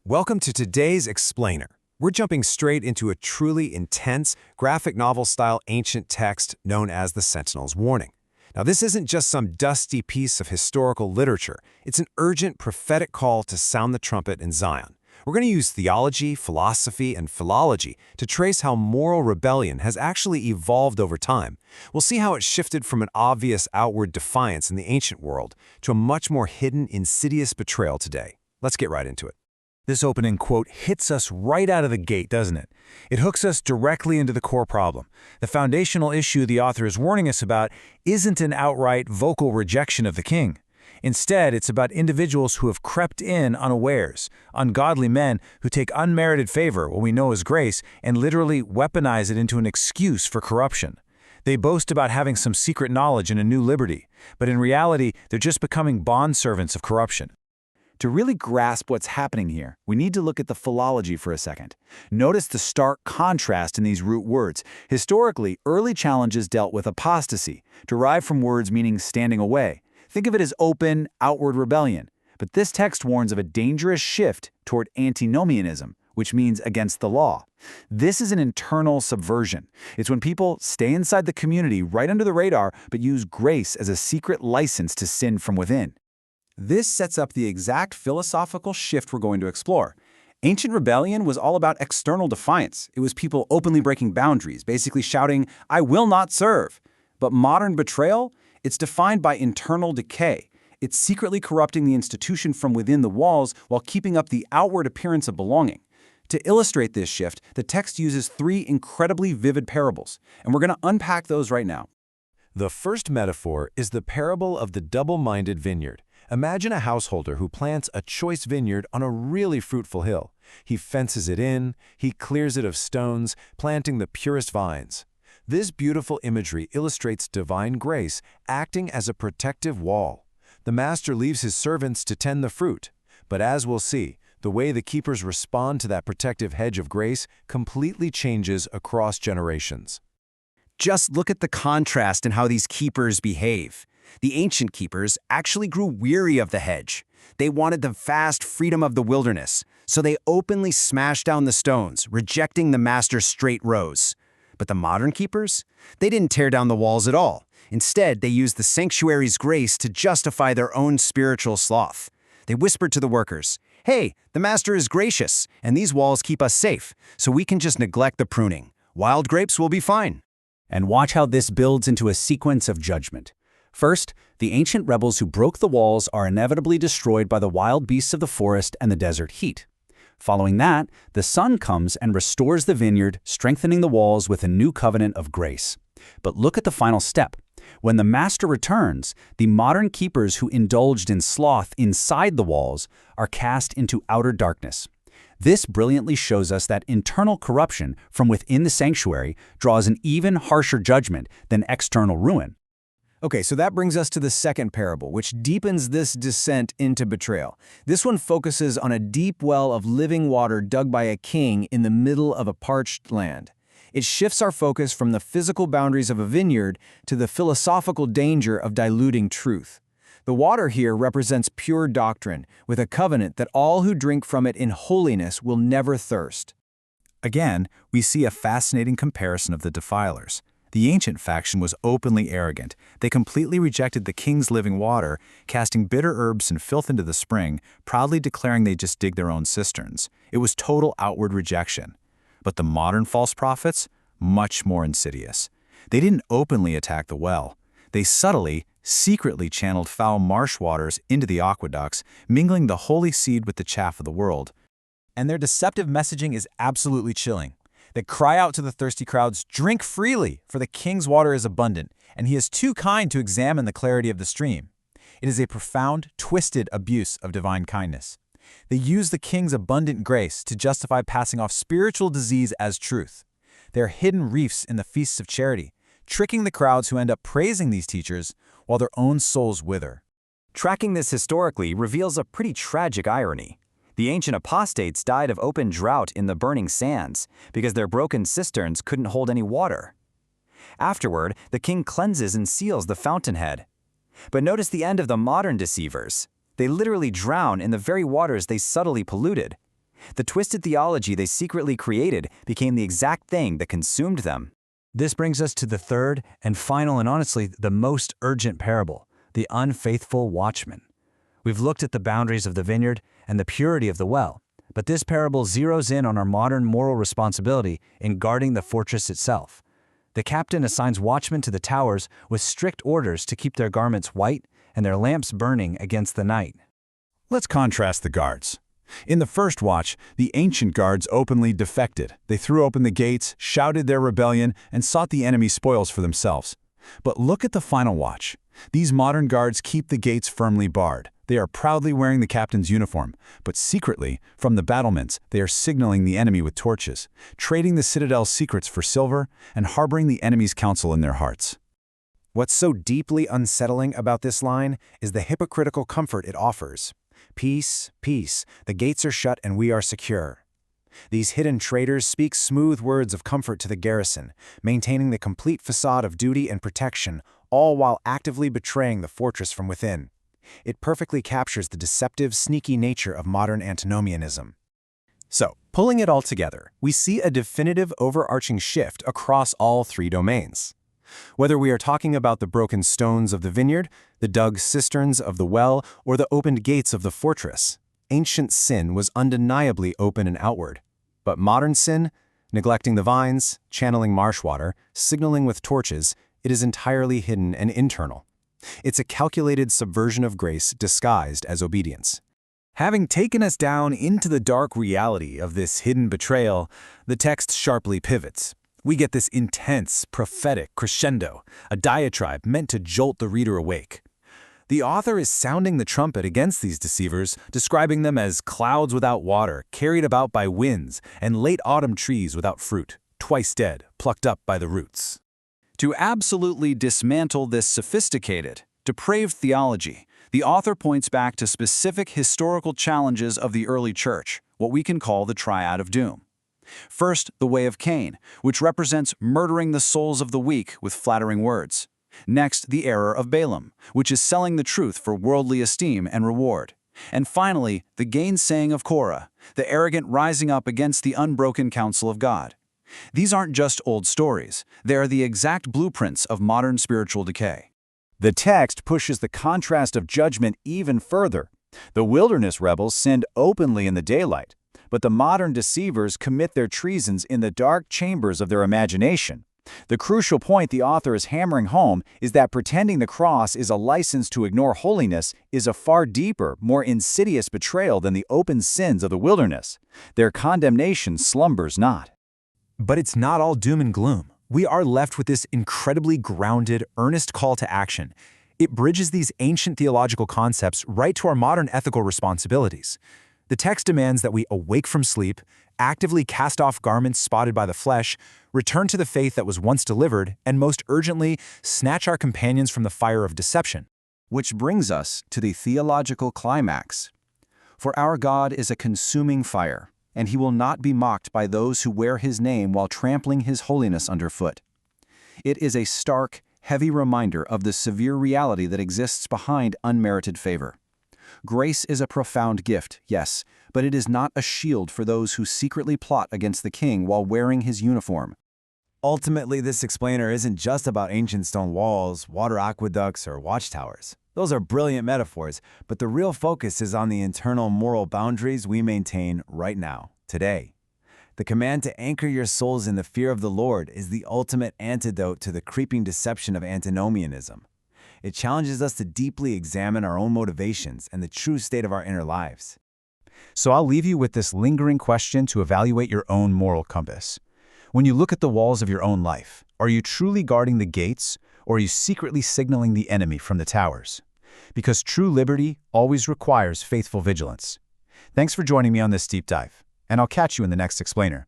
Welcome to today's Explainer. We're jumping straight into a truly intense, graphic novel-style ancient text known as the Sentinel's Warning. Now, this isn't just some dusty piece of historical literature. It's an urgent prophetic call to sound the trumpet in Zion. We're going to use theology, philosophy, and philology to trace how moral rebellion has actually evolved over time. We'll see how it shifted from an obvious outward defiance in the ancient world to a much more hidden, insidious betrayal today. Let's get right into it. This opening quote hits us right out of the gate, doesn't it? It hooks us directly into the core problem. The foundational issue the author is warning us about isn't an outright vocal rejection of the king. Instead, it's about individuals who have crept in unawares, ungodly men who take unmerited favor, what we know as grace, and literally weaponize it into an excuse for corruption. They boast about having some secret knowledge and a new liberty, but in reality, they're just becoming bondservants of corruption. To really grasp what's happening here, we need to look at the philology for a second. Notice the stark contrast in these root words. Historically, early challenges dealt with apostasy, derived from words meaning standing away. Think of it as open, outward rebellion. But this text warns of a dangerous shift toward antinomianism, which means against the law. This is an internal subversion. It's when people stay inside the community right under the radar, but use grace as a secret license to sin from within. This sets up the exact philosophical shift we're going to explore. Ancient rebellion was all about external defiance. It was people openly breaking boundaries, basically shouting, "I will not serve." But modern betrayal? It's defined by internal decay. It's secretly corrupting the institution from within the walls while keeping up the outward appearance of belonging. To illustrate this shift, the text uses three incredibly vivid parables, and we're going to unpack those right now. The first metaphor is the parable of the double-minded vineyard. Imagine a householder who plants a choice vineyard on a really fruitful hill. He fences it in, he clears it of stones, planting the purest vines. This beautiful imagery illustrates divine grace acting as a protective wall. The master leaves his servants to tend the fruit, but as we'll see, the way the keepers respond to that protective hedge of grace completely changes across generations. Just look at the contrast in how these keepers behave. The ancient keepers actually grew weary of the hedge. They wanted the vast freedom of the wilderness, so they openly smashed down the stones, rejecting the master's straight rows. But the modern keepers? They didn't tear down the walls at all. Instead, they used the sanctuary's grace to justify their own spiritual sloth. They whispered to the workers, "Hey, the master is gracious, and these walls keep us safe, so we can just neglect the pruning. Wild grapes will be fine." And watch how this builds into a sequence of judgment. First, the ancient rebels who broke the walls are inevitably destroyed by the wild beasts of the forest and the desert heat. Following that, the sun comes and restores the vineyard, strengthening the walls with a new covenant of grace. But look at the final step. When the master returns, the modern keepers who indulged in sloth inside the walls are cast into outer darkness. This brilliantly shows us that internal corruption from within the sanctuary draws an even harsher judgment than external ruin. Okay, so that brings us to the second parable, which deepens this descent into betrayal. This one focuses on a deep well of living water dug by a king in the middle of a parched land. It shifts our focus from the physical boundaries of a vineyard to the philosophical danger of diluting truth. The water here represents pure doctrine, with a covenant that all who drink from it in holiness will never thirst. Again, we see a fascinating comparison of the defilers. The ancient faction was openly arrogant. They completely rejected the king's living water, casting bitter herbs and filth into the spring, proudly declaring they just dig their own cisterns. It was total outward rejection. But the modern false prophets? Much more insidious. They didn't openly attack the well. They subtly, secretly channeled foul marsh waters into the aqueducts, mingling the holy seed with the chaff of the world. And their deceptive messaging is absolutely chilling. They cry out to the thirsty crowds, "Drink freely, for the king's water is abundant, and he is too kind to examine the clarity of the stream." It is a profound, twisted abuse of divine kindness. They use the king's abundant grace to justify passing off spiritual disease as truth. They are hidden reefs in the feasts of charity, tricking the crowds who end up praising these teachers while their own souls wither. Tracking this historically reveals a pretty tragic irony. The ancient apostates died of open drought in the burning sands because their broken cisterns couldn't hold any water. Afterward, the king cleanses and seals the fountainhead. But notice the end of the modern deceivers. They literally drown in the very waters they subtly polluted. The twisted theology they secretly created became the exact thing that consumed them. This brings us to the third and final and honestly the most urgent parable, the unfaithful watchman. We've looked at the boundaries of the vineyard and the purity of the well, but this parable zeroes in on our modern moral responsibility in guarding the fortress itself. The captain assigns watchmen to the towers with strict orders to keep their garments white and their lamps burning against the night. Let's contrast the guards. In the first watch, the ancient guards openly defected. They threw open the gates, shouted their rebellion, and sought the enemy's spoils for themselves. But look at the final watch. These modern guards keep the gates firmly barred. They are proudly wearing the captain's uniform, but secretly, from the battlements, they are signaling the enemy with torches, trading the citadel's secrets for silver, and harboring the enemy's counsel in their hearts. What's so deeply unsettling about this line is the hypocritical comfort it offers. Peace, peace, the gates are shut and we are secure. These hidden traitors speak smooth words of comfort to the garrison, maintaining the complete facade of duty and protection, all while actively betraying the fortress from within. It perfectly captures the deceptive, sneaky nature of modern antinomianism. So, pulling it all together, we see a definitive overarching shift across all three domains. Whether we are talking about the broken stones of the vineyard, the dug cisterns of the well, or the opened gates of the fortress, ancient sin was undeniably open and outward. But modern sin, neglecting the vines, channeling marsh water, signaling with torches, it is entirely hidden and internal. It's a calculated subversion of grace disguised as obedience. Having taken us down into the dark reality of this hidden betrayal, the text sharply pivots. We get this intense, prophetic crescendo, a diatribe meant to jolt the reader awake. The author is sounding the trumpet against these deceivers, describing them as clouds without water, carried about by winds, and late autumn trees without fruit, twice dead, plucked up by the roots. To absolutely dismantle this sophisticated, depraved theology, the author points back to specific historical challenges of the early church, what we can call the triad of doom. First, the way of Cain, which represents murdering the souls of the weak with flattering words. Next, the error of Balaam, which is selling the truth for worldly esteem and reward. And finally, the gainsaying of Korah, the arrogant rising up against the unbroken counsel of God. These aren't just old stories, they are the exact blueprints of modern spiritual decay. The text pushes the contrast of judgment even further. The wilderness rebels sinned openly in the daylight, but the modern deceivers commit their treasons in the dark chambers of their imagination. The crucial point the author is hammering home is that pretending the cross is a license to ignore holiness is a far deeper, more insidious betrayal than the open sins of the wilderness. Their condemnation slumbers not. But it's not all doom and gloom. We are left with this incredibly grounded, earnest call to action. It bridges these ancient theological concepts right to our modern ethical responsibilities. The text demands that we awake from sleep, actively cast off garments spotted by the flesh, return to the faith that was once delivered, and most urgently, snatch our companions from the fire of deception. Which brings us to the theological climax. For our God is a consuming fire, and he will not be mocked by those who wear his name while trampling his holiness underfoot. It is a stark, heavy reminder of the severe reality that exists behind unmerited favor. Grace is a profound gift, yes, but it is not a shield for those who secretly plot against the king while wearing his uniform. Ultimately, this explainer isn't just about ancient stone walls, water aqueducts, or watchtowers. Those are brilliant metaphors, but the real focus is on the internal moral boundaries we maintain right now, today. The command to anchor your souls in the fear of the Lord is the ultimate antidote to the creeping deception of antinomianism. It challenges us to deeply examine our own motivations and the true state of our inner lives. So I'll leave you with this lingering question to evaluate your own moral compass. When you look at the walls of your own life, are you truly guarding the gates, or are you secretly signaling the enemy from the towers? Because true liberty always requires faithful vigilance. Thanks for joining me on this deep dive, and I'll catch you in the next explainer.